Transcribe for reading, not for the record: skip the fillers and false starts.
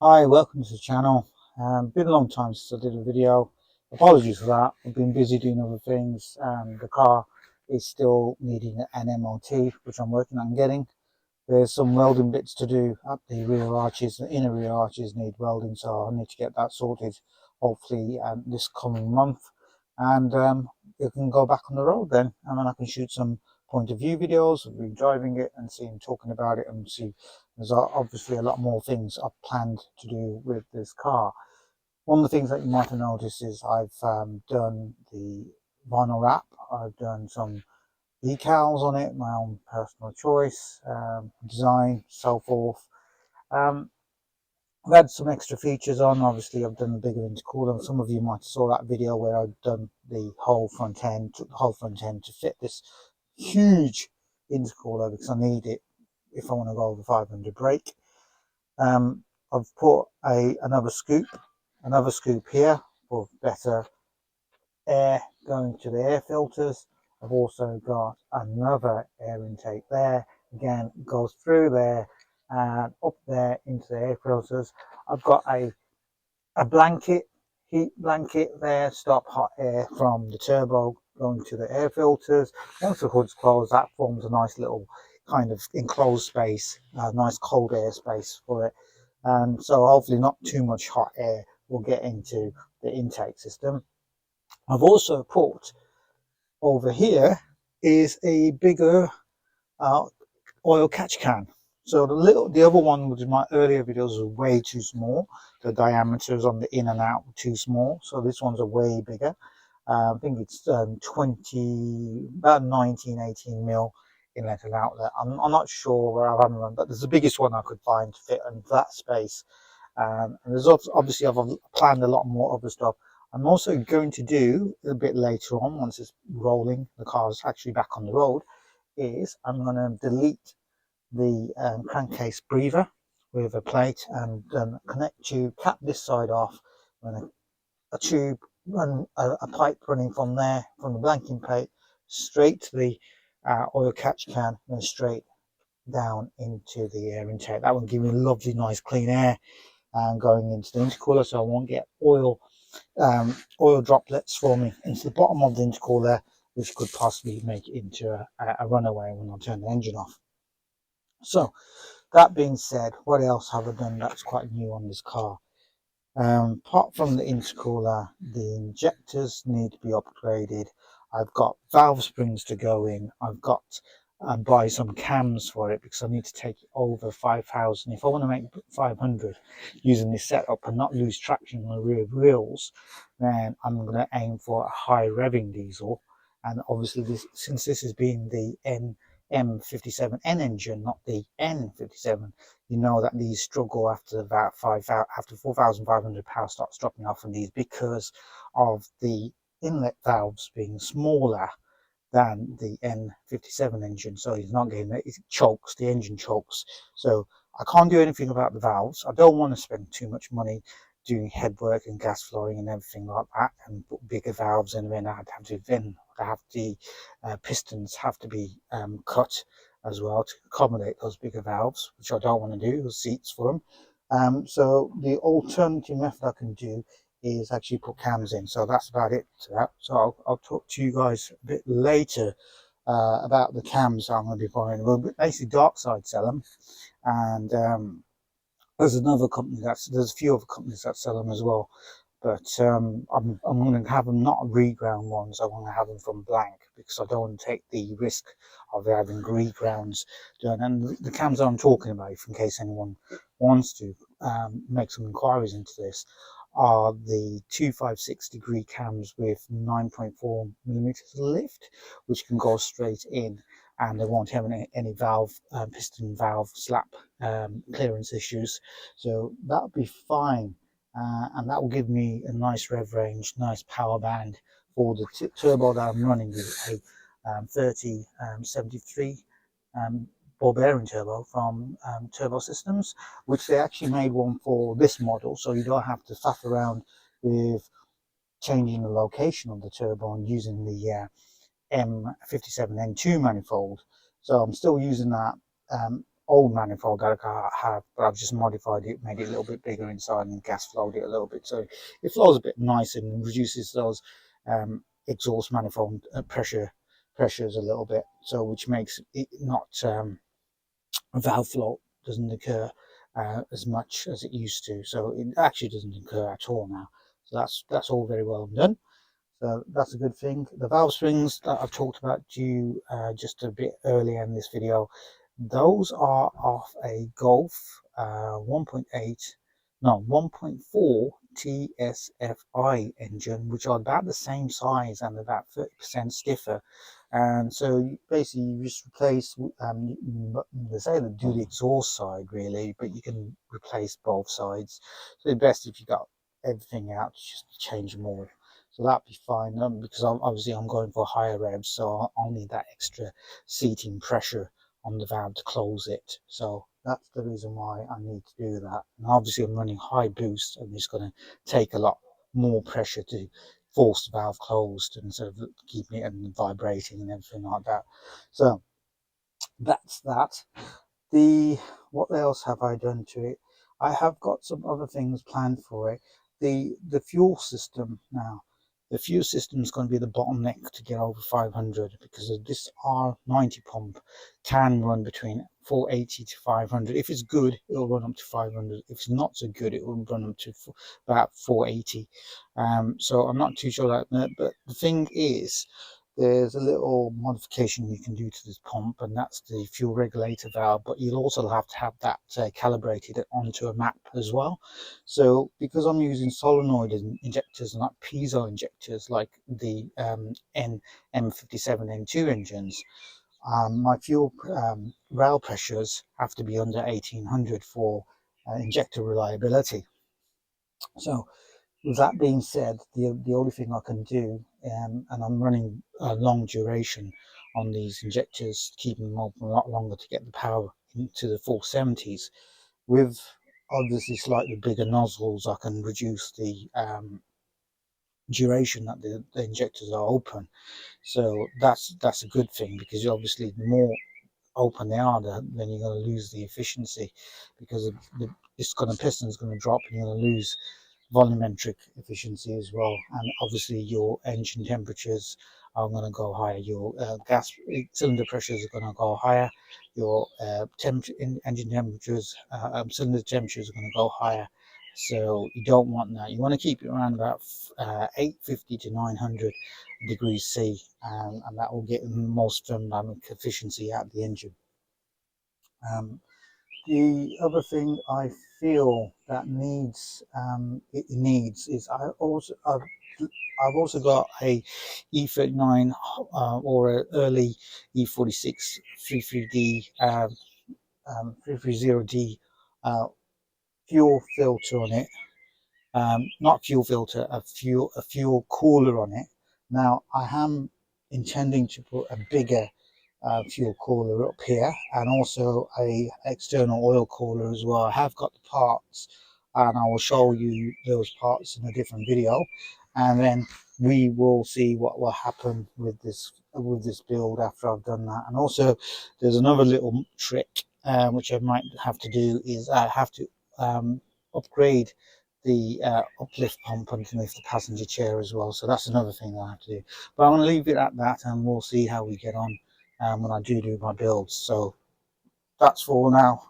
Hi, welcome to the channel. Been a long time since I did a video. Apologies for that. I've been busy doing other things. The car is still needing an MOT, which I'm working on getting. There's some welding bits to do at the rear arches. The inner rear arches need welding, so I need to get that sorted hopefully this coming month. And it can go back on the road then, and then I can shoot some point of view videos of me driving it and seeing, talking about it, and see there's obviously a lot more things I've planned to do with this car. One of the things that you might have noticed is I've done the vinyl wrap. I've done some decals on it, my own personal choice, design, so forth. Um, I've had some extra features on. Obviously, I've done a bigger intercooler. Some of you might have saw that video where I've done the whole front end, took the whole front end to fit this huge intercooler because I need it if I want to go over 500 brake. I've put another scoop here for better air going to the air filters. I've also got another air intake there. Again, it goes through there and up there into the air filters. I've got a blanket, heat blanket there, stop hot air from the turbo going to the air filters. Once the hood's closed, that forms a nice little kind of enclosed space, a nice cold air space for it. And so hopefully not too much hot air will get into the intake system. I've also put over here is a bigger uh, oil catch can. So the other one, which in my earlier videos, was way too small. The diameters on the in and out were too small. So this one's a way bigger. I think it's 20, about 19, 18 mil inlet and outlet. I'm not sure where I've had them, but there's the biggest one I could find to fit in that space. And there's obviously I've planned a lot more other stuff. I'm also going to do a bit later on, once it's rolling, the car's actually back on the road, is I'm going to delete the crankcase breather with a plate and connect tube, cap this side off, and a tube, run a pipe running from there, from the blanking plate, straight to the oil catch can, and straight down into the air intake. That will give me lovely, nice, clean air and going into the intercooler, so I won't get oil droplets forming into the bottom of the intercooler, which could possibly make it into a runaway when I turn the engine off. So that being said, what else have I done that's quite new on this car? Apart from the intercooler, the injectors need to be upgraded. I've got valve springs to go in. I've got and buy some cams for it because I need to take it over 5,000. If I want to make 500 using this setup and not lose traction on the rear wheels, then I'm going to aim for a high revving diesel. And obviously, since this has been the M57N engine, not the N57, you know that these struggle after about 4,500 power starts dropping off on these because of the inlet valves being smaller than the N57 engine, so he's not getting it. It chokes, the engine chokes. So I can't do anything about the valves. I don't want to spend too much money doing headwork and gas flooring and everything like that, and put bigger valves in. Then I'd have the pistons have to be cut as well to accommodate those bigger valves, which I don't want to do. There's seats for them. So the alternative method I can do is actually put cams in. So that's about it to that. So I'll talk to you guys a bit later about the cams I'm going to be buying. Well, basically dark side sell them, and there's a few other companies that sell them as well. But I'm going to have them not reground ones. I want to have them from blank because I don't want to take the risk of having regrounds done. And the cams I'm talking about, in case anyone wants to make some inquiries into this, are the 256-degree cams with 9.4 millimeters lift, which can go straight in, and they won't have any valve, piston valve slap clearance issues. So that'll be fine. And that will give me a nice rev range, nice power band for the turbo that I'm running with a 3073 ball bearing turbo from Turbo Systems, which they actually made one for this model, so you don't have to faff around with changing the location of the turbo and using the M57N2 manifold. So I'm still using that old manifold that I have, but I've just modified it, made it a little bit bigger inside and gas flowed it a little bit, so it flows a bit nicer and reduces those exhaust manifold pressures a little bit, so which makes it not valve float doesn't occur as much as it used to, so it actually doesn't occur at all now. So that's all very well done. So that's a good thing. The valve springs that I've talked about to you just a bit earlier in this video, those are off a Golf 1.8, no 1.4 TSFI engine, which are about the same size and about 30% stiffer. And so basically you just replace, they say to do the exhaust side really, but you can replace both sides. So the best if you got everything out, just change them all. So that'd be fine, because obviously I'm going for higher revs, so I'll need that extra seating pressure on the valve to close it. So that's the reason why I need to do that. And obviously I'm running high boost, and it's going to take a lot more pressure to force the valve closed instead of keeping it and vibrating and everything like that. So that's that. What else have I done to it? I have got some other things planned for it. The fuel system now. The fuel system is going to be the bottleneck to get over 500, because of this R90 pump can run between 480 to 500. If it's good, it'll run up to 500. If it's not so good, it will run up to about 480. So I'm not too sure that, but the thing is, there's a little modification you can do to this pump, and that's the fuel regulator valve, but you'll also have to have that calibrated onto a map as well. So because I'm using solenoid injectors, not piezo injectors like the M57 N2 engines, my fuel rail pressures have to be under 1800 for injector reliability. So with that being said, the only thing I can do, and I'm running a long duration on these injectors, keeping them open a lot longer to get the power into the 470s. With obviously slightly bigger nozzles, I can reduce the duration that the injectors are open. So that's a good thing, because obviously the more open they are, then you're going to lose the efficiency, because piston is going to drop, and you're going to lose volumetric efficiency as well, and obviously your engine temperatures are going to go higher, your gas cylinder pressures are going to go higher, your engine temperatures, cylinder temperatures are going to go higher. So you don't want that. You want to keep it around about 850 to 900 degrees C, and that will get the most thermodynamic efficiency out of the engine. The other thing I feel that needs is I've also got a E39 or an early E46 33D 330D fuel filter on it. Not fuel filter, a fuel cooler on it. Now I am intending to put a bigger fuel cooler up here, and also a external oil cooler as well. I have got the parts, and I will show you those parts in a different video, and then we will see what will happen with this build after I've done that. And also there's another little trick which I might have to do, is I have to upgrade the uplift pump underneath the passenger chair as well. So that's another thing I have to do, but I'm going to leave it at that, and we'll see how we get on when I do my builds. So that's for now.